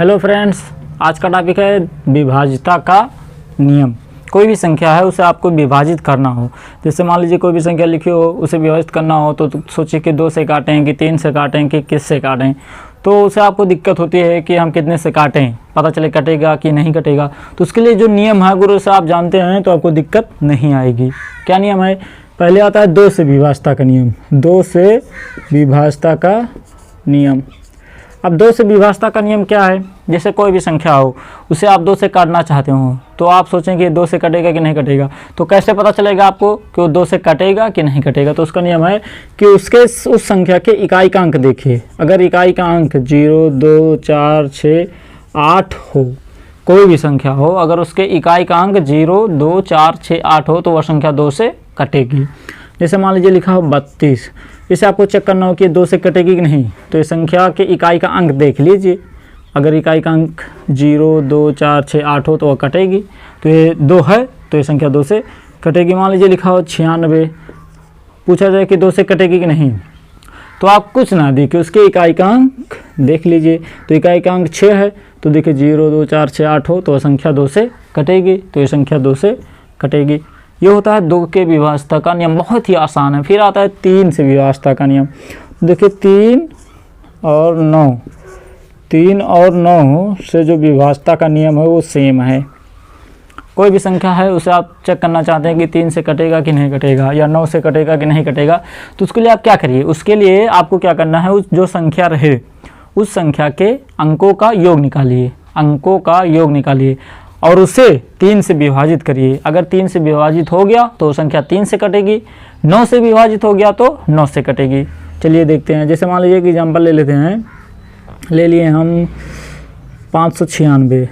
Hello friends, आज का topic है विभाज्यता का नियम। कोई भी संख्या है उसे आपको विभाजित करना हो, जैसे मान लीजिए कोई भी संख्या लिखी हो, उसे विभाजित करना हो तो सोचिए कि 2 से काटें कि 3 से काटें कि किस से काटें, तो उसे आपको दिक्कत होती है कि हम कितने से काटें, पता चले कटेगा कि नहीं कटेगा। तो उसके लिए जो नियम है गुरु से आप जानते हैं तो आपको दिक्कत नहीं आएगी। क्या नियम है? पहले आता है 2 से विभाज्यता का नियम। 2 से विभाज्यता का नियम। अब 2 से विभाज्यता का नियम क्या है? जैसे कोई भी संख्या हो उसे आप 2 से काटना चाहते हो तो आप सोचेंगे 2 से कटेगा कि नहीं कटेगा, तो कैसे पता चलेगा आपको कि वो 2 से कटेगा कि नहीं कटेगा? तो उसका नियम है कि उसके उस संख्या के इकाई का अंक देखिए। अगर इकाई का अंक 0, 2, 4, 6, 8 हो, कोई भी संख्या हो, अगर उसके इकाई का अंक 0, 2, 4, 6, 8 हो तो वह संख्या 2 से कटेगी। जैसे मान लीजिए लिखा हो 32, इसे आपको चेक करना हो कि 2 से कटेगी कि नहीं, तो इस संख्या के इकाई का अंक देख लीजिए। अगर इकाई का अंक 0, 2, 4, 6, 8 हो तो वह कटेगी, तो ये 2 है तो ये संख्या 2 से कटेगी। मान लीजिए लिखा हो 96, पूछा जाए कि 2 से कटेगी कि नहीं, तो आप कुछ ना देखिए, उसके इकाई का अंक देख लीजिए। तो इकाई का अंक 6 है तो देखिए 0, 2, 4, 6, 8 हो तो वह संख्या 2 से कटेगी, तो ये संख्या 2 से कटेगी। ये होता है 2 के विभाज्यता का नियम, बहुत ही आसान है। फिर आता है 3 से विभाज्यता का नियम। देखिए 3 और 9, 3 और 9 से जो विभाज्यता का नियम है वो सेम है। कोई भी संख्या है उसे आप चेक करना चाहते हैं कि 3 से कटेगा कि नहीं कटेगा या 9 से कटेगा कि नहीं कटेगा, तो उसके लिए आप क्या करिए? उसके लिए आपको क्या करना है, उस जो संख्या रहे उस संख्या के अंकों का योग निकालिए, अंकों का योग निकालिए और उसे 3 से विभाजित करिए। अगर 3 से विभाजित हो गया तो संख्या 3 से कटेगी, 9 से विभाजित हो गया तो 9 से कटेगी। चलिए देखते हैं। जैसे मान लीजिए कि एग्जाम्पल ले लेते हैं, ले लिए हम 596।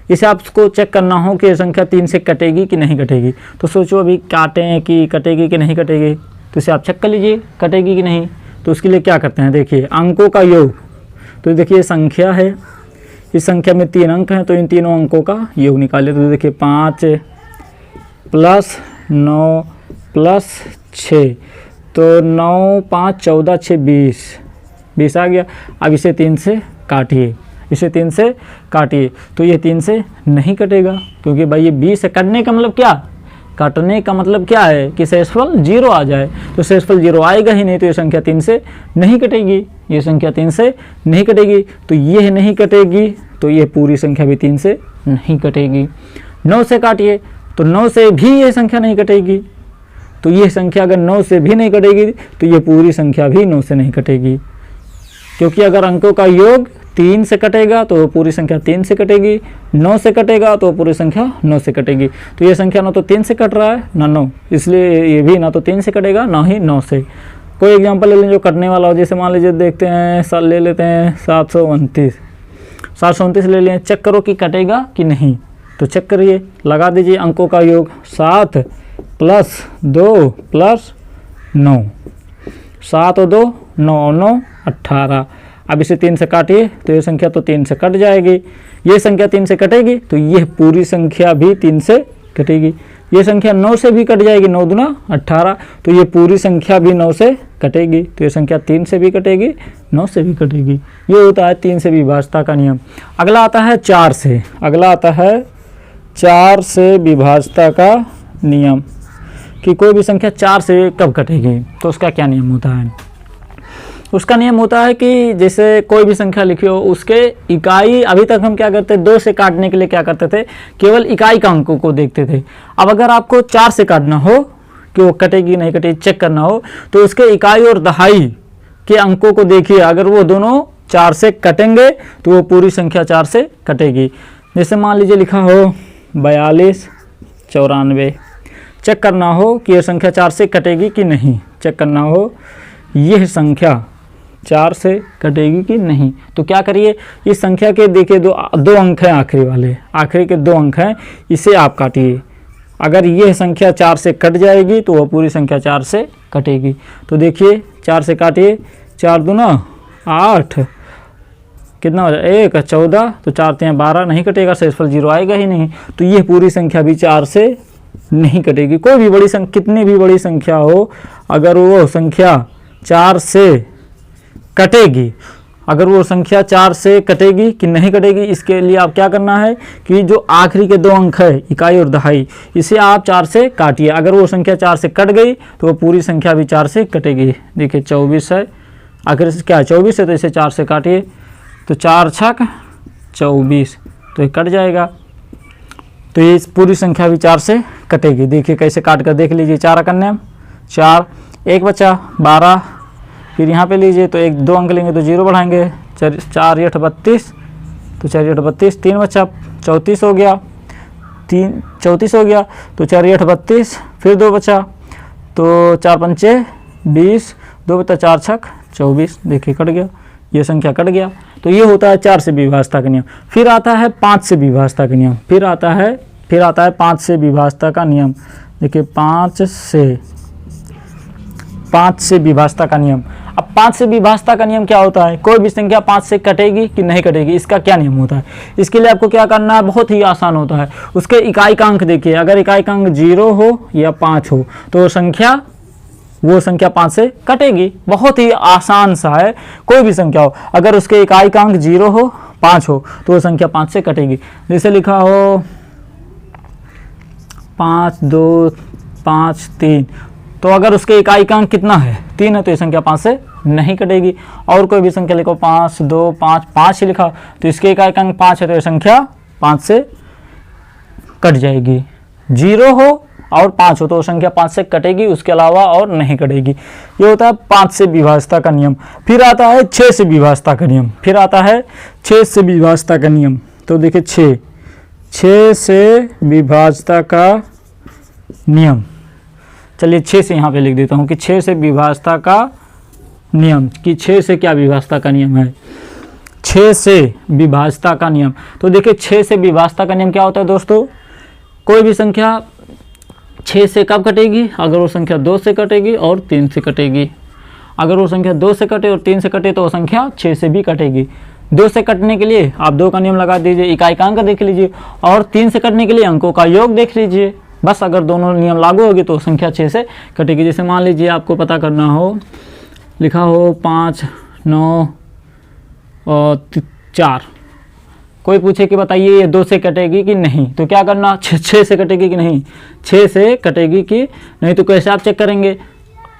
इसे आपको चेक करना हो कि संख्या 3 से कटेगी कि नहीं कटेगी, तो सोचो अभी काटें कि कटेगी कि नहीं कटेगी, तो इसे आप चेक कर लीजिए कटेगी कि नहीं। तो उसके लिए क्या करते हैं, देखिए अंकों का योग। तो देखिए संख्या है, इस संख्या में 3 अंक हैं तो इन तीनों अंकों का योग निकालिए। तो देखिए 5 + 9 + 6, तो 9, 5, 14, 6, 20 आ गया। अब इसे 3 से काटिए, इसे 3 से काटिए, तो ये 3 से नहीं कटेगा, क्योंकि भाई ये 20 है। कटने का मतलब क्या? काटने का मतलब क्या है कि शेषफल 0 आ जाए, तो शेषफल 0 आएगा ही नहीं, तो ये संख्या 3 से नहीं कटेगी, ये संख्या 3 से नहीं कटेगी। तो ये नहीं कटेगी तो ये पूरी संख्या भी 3 से नहीं कटेगी। 9 से काटिए तो 9 से भी ये संख्या नहीं कटेगी, तो ये संख्या अगर 9 से भी नहीं कटेगी तो ये पूरी संख्या भी 9 से नहीं कटेगी, क्योंकि अगर अंकों का योग 3 से कटेगा तो पूरी संख्या 3 से कटेगी, 9 से कटेगा तो पूरी संख्या 9 से कटेगी। तो ये संख्या ना तो 3 से कट रहा है ना 9, इसलिए ये भी ना तो 3 से कटेगा ना ही 9 से। कोई एग्जांपल ले लें जो कटने वाला हो। जैसे मान लीजिए देखते हैं, ले लेते हैं 729 ले लें। चेक करो कि कटेगा कि नहीं, तो चेक करिए, लगा दीजिए अंकों का योग। 7 + 2 + 9, 7 और 2 9 और 9 18। अब इसे 3 से काटिए तो ये संख्या तो 3 से कट जाएगी, ये संख्या 3 से कटेगी तो यह पूरी संख्या भी 3 से कटेगी। ये संख्या 9 से भी कट जाएगी, 9 दूना 18, तो ये पूरी संख्या भी 9 से कटेगी, तो ये संख्या 3 से भी कटेगी, 9 से भी कटेगी। ये होता है 3 से विभाज्यता का नियम। अगला आता है 4 से। अगला आता है 4 से विभाज्यता का नियम, कि कोई भी संख्या 4 से कब कटेगी। तो उसका क्या नियम होता है? उसका नियम होता है कि जैसे कोई भी संख्या लिखी हो, उसके इकाई, अभी तक हम क्या करते, 2 से काटने के लिए क्या करते थे, केवल इकाई का अंकों को देखते थे। अब अगर आपको 4 से काटना हो कि वो कटेगी नहीं कटेगी चेक करना हो, तो उसके इकाई और दहाई के अंकों को देखिए। अगर वो दोनों 4 से कटेंगे तो वो पूरी संख्या 4 से कटेगी। जैसे मान लीजिए लिखा हो 42 94, चेक करना हो कि यह संख्या 4 से कटेगी कि नहीं, चेक करना हो यह संख्या 4 से कटेगी कि नहीं। तो क्या करिए, इस संख्या के देखिए दो अंक हैं, आखिरी वाले, आखिरी के 2 अंक हैं, इसे आप काटिए। अगर यह संख्या 4 से कट जाएगी तो वह पूरी संख्या 4 से कटेगी। तो देखिए 4 से काटिए, 4 दूना 8, कितना हो जाए 1 14, तो 4 3 12, नहीं कटेगा, शेषफल 0 आएगा ही नहीं, तो यह पूरी संख्या भी 4 से नहीं कटेगी। कोई भी बड़ी संख्या, कितनी भी बड़ी संख्या हो, अगर वो संख्या 4 से कटेगी अगर वो संख्या 4 से कटेगी कि नहीं कटेगी, इसके लिए आप क्या करना है कि जो आखिरी के 2 अंक है इकाई और दहाई, इसे आप 4 से काटिए। अगर वो संख्या 4 से कट गई तो वो पूरी संख्या भी 4 से कटेगी। देखिए 24 है, आखिर क्या है 24 है, तो इसे 4 से काटिए तो 4 छक 24, तो ये कट जाएगा। तो ये पूरी संख्या भी 4 से कटेगी। देखिए कैसे काट कर देख लीजिए। 4 कन्या 4, 1 बचा 12, फिर यहाँ पे लीजिए तो 1-2 अंक लेंगे तो 0 बढ़ाएंगे, 4 8 32, तो 4 8 32, 3 बचा 34 हो गया, 34 हो गया, तो 4 8 32, फिर 2 बचा तो 4 पंचे 20, 2 बचा 4 छक 24। देखिए कट गया, ये संख्या कट गया। तो ये होता है 4 से विभाज्यता का नियम। फिर आता है 5 से विभाज्यता का नियम। फिर आता है 5 से विभाज्यता का नियम। देखिए 5 से विभाज्यता का नियम। अब 5 से विभाज्यता का नियम क्या होता है? कोई भी संख्या 5 से कटेगी कि नहीं कटेगी, इसका क्या नियम होता है? इसके लिए आपको क्या करना है, बहुत ही आसान होता है। उसके इकाई का अंक देखिए, अगर इकाई का अंक 0 हो या 5 हो तो वो संख्या 5 से कटेगी। बहुत ही आसान सा है। कोई भी संख्या हो, अगर उसके इकाई का अंक 0 हो 5 हो तो वो संख्या 5 से कटेगी। जैसे लिखा हो 5 2 5 3, तो अगर उसके इकाई का अंक कितना है 3 है तो ये संख्या 5 से नहीं कटेगी। और कोई भी संख्या लिखो 5 2 5 5 ही लिखा तो इसके इकाई का अंक 5 है तो ये संख्या 5 से कट जाएगी। 0 हो और 5 हो तो संख्या 5 से कटेगी, उसके अलावा और नहीं कटेगी। ये होता है 5 से विभाज्यता का नियम। फिर आता है 6 से विभाज्यता का नियम। फिर आता है 6 से विभाज्यता का नियम। तो देखिए 6 से विभाज्यता का नियम। चलिए 6 से यहाँ पे लिख देता हूँ कि 6 से विभाज्यता का नियम, कि 6 से क्या विभाज्यता का नियम है। 6 से विभाज्यता का नियम। तो देखिए 6 से विभाज्यता का नियम क्या होता है दोस्तों? कोई भी संख्या 6 से कब कटेगी? अगर वो संख्या 2 से कटेगी और 3 से कटेगी। अगर वो संख्या 2 से कटे और 3 से कटे तो वो संख्या 6 से भी कटेगी। 2 से कटने के लिए आप 2 का नियम लगा दीजिए, इकाई का अंक देख लीजिए, और 3 से कटने के लिए अंकों का योग देख लीजिए। बस अगर दोनों नियम लागू होगी तो संख्या 6 से कटेगी। जैसे मान लीजिए आपको पता करना हो, लिखा हो 5 9 और 4, कोई पूछे कि बताइए ये 2 से कटेगी कि नहीं, तो क्या करना, 6 से कटेगी कि नहीं, 6 से कटेगी कि नहीं। तो कैसे आप चेक करेंगे?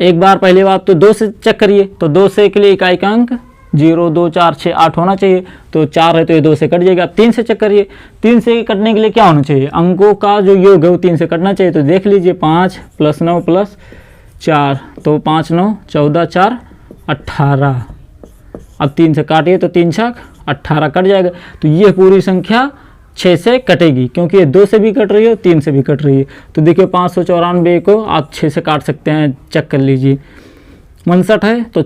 एक बार पहली बात तो 2 से चेक करिए। तो 2 से के लिए इकाई का अंक 0 2 4 6 8 होना चाहिए, तो 4 है तो ये 2 से कट जाएगा। 3 से चेक करिए। 3 से कटने के लिए क्या होना चाहिए? अंकों का जो योग है वो 3 से कटना चाहिए। तो देख लीजिए 5 + 9 + 4, तो 5 9 14 4 18। अब 3 से काटिए तो 3 छक 18 कट जाएगा। तो ये पूरी संख्या 6 से कटेगी, क्योंकि ये 2 से भी कट रही है 3 से भी कट रही है। तो देखिए 594 को आप 6 से काट सकते हैं, चेक कर लीजिए। 59 है तो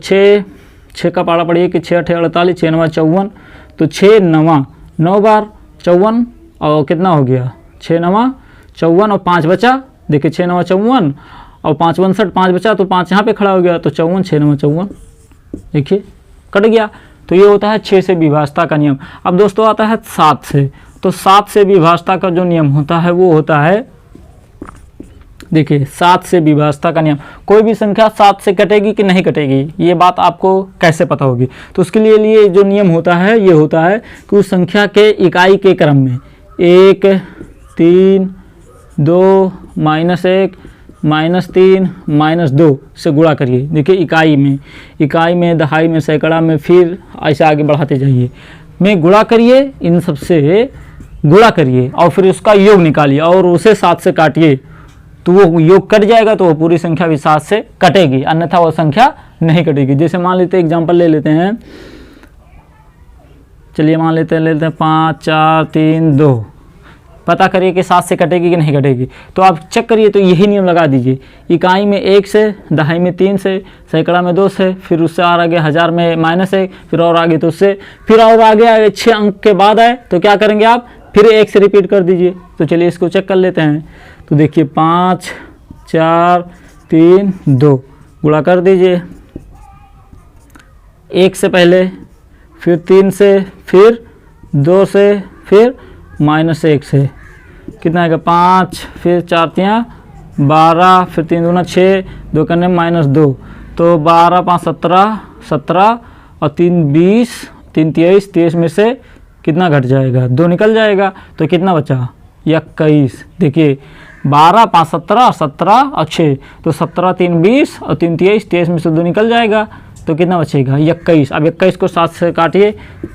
6 का पाड़ा पड़िए कि 6 8 48, 6 9 54, तो 6 9 9 बार 54 और कितना हो गया 6 9 54 और 5 बचा। देखिए 6 9 54 और 5 59, 5 बचा तो 5 यहाँ पे खड़ा हो गया, तो 54 6 9 54, देखिए कट गया। तो ये होता है 6 से विभाज्यता का नियम। अब दोस्तों आता है 7 से। तो 7 से विभाज्यता का जो नियम होता है वो होता है, देखिए 7 से विभाज्यता का नियम। कोई भी संख्या 7 से कटेगी कि नहीं कटेगी, ये बात आपको कैसे पता होगी? तो उसके लिए जो नियम होता है ये होता है कि उस संख्या के इकाई के क्रम में 1 3 2 -1 -3 -2 से गुणा करिए। देखिए इकाई में, दहाई में, सैकड़ा में, फिर ऐसे आगे बढ़ाते जाइए। में गुणा करिए, इन सब से गुणा करिए और फिर उसका योग निकालिए और उसे 7 से काटिए, तो वो योग कट जाएगा, तो वो पूरी संख्या भी 7 से कटेगी, अन्यथा वो संख्या नहीं कटेगी। जैसे मान लेते हैं, एग्जाम्पल ले लेते हैं, चलिए मान लेते हैं 5 4 3 2। पता करिए कि 7 से कटेगी कि नहीं कटेगी, तो आप चेक करिए। तो यही नियम लगा दीजिए। इकाई में 1 से, दहाई में 3 से, सैकड़ा में 2 से, फिर उससे और आगे हज़ार में -1, फिर और आगे तो उससे, फिर और आगे 6 अंक के बाद आए तो क्या करेंगे आप, फिर 1 से रिपीट कर दीजिए। तो चलिए इसको चेक कर लेते हैं। तो देखिए 5 4 3 2 गुणा कर दीजिए, 1 से पहले, फिर 3 से, फिर 2 से, फिर -1 से, कितना आएगा 5, फिर 4 3 12, फिर 3 दूना 6, 2 करने -2, तो 12 5 17 17 और 3 20 3 23 में से कितना घट जाएगा, 2 निकल जाएगा, तो कितना बचा 21। देखिए 12 5 17 17 और 6, तो 17 3 20 और 3 23, 23 में से 2 निकल जाएगा, तो कितना बचेगा 21। अब 21 को 7 से काटिए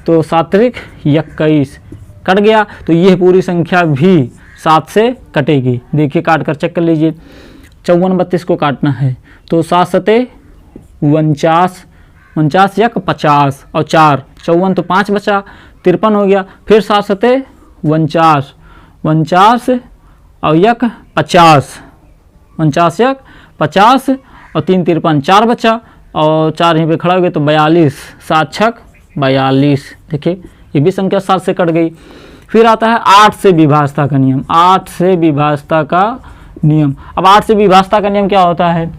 तो 7 त्रिक 21 कट गया, तो यह पूरी संख्या भी 7 से कटेगी। देखिए काट कर चेक कर लीजिए, 54 32 को काटना है तो 7 सते 49, 49 1 50 और 4, 54 तो 5 बचा, 53 हो गया, फिर 7 सते 49, 49 और 1 50, 49 1 50 और 3 53, 4 बचा और 4 यहीं पे खड़ा हो गया, तो 42, 7 6 42। देखिए ये भी संख्या 7 से कट गई। फिर आता है 8 से विभाजता का नियम। 8 से विभाजता का नियम, अब 8 से विभाजता का नियम क्या होता है,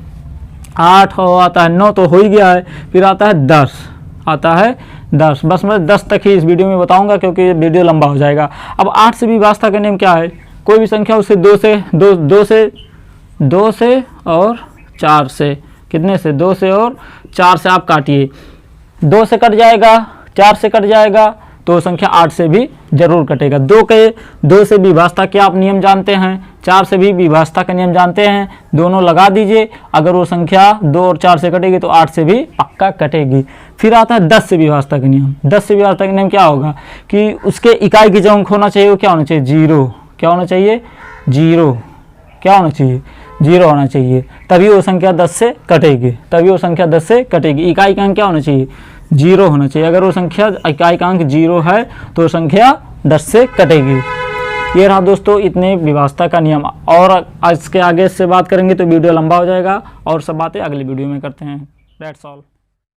8 हो आता है, 9 तो हो ही गया है, फिर आता है 10, आता है 10। बस मैं 10 तक ही इस वीडियो में बताऊंगा क्योंकि ये वीडियो लंबा हो जाएगा। अब 8 से विभाजता का नियम क्या है, कोई भी संख्या उसे 2 से और 4 से, कितने से 2 से और 4 से आप काटिए, 2 से कट जाएगा, 4 से कट जाएगा, तो संख्या 8 से भी जरूर कटेगा। 2 से विभाजता के आप नियम जानते हैं, 4 से भी विभाजता का नियम जानते हैं, दोनों लगा दीजिए, अगर वो संख्या 2 और 4 से कटेगी तो 8 से भी पक्का कटेगी। फिर आता है 10 से विभाजता का नियम। 10 से विभाजता का नियम क्या होगा कि उसके इकाई की जो अंक होना चाहिए वो क्या होना चाहिए, 0। क्या होना चाहिए, 0। क्या होना चाहिए, 0 होना चाहिए, तभी वो संख्या 10 से कटेगी, तभी वो संख्या 10 से कटेगी। इकाई का अंक क्या होना चाहिए, 0 होना चाहिए, अगर वो संख्या इकाई का अंक 0 है तो संख्या 10 से कटेगी। ये रहा दोस्तों इतने विभाजता का नियम, और इसके आगे से बात करेंगे तो वीडियो लंबा हो जाएगा और सब बातें अगली वीडियो में करते हैं। That's all.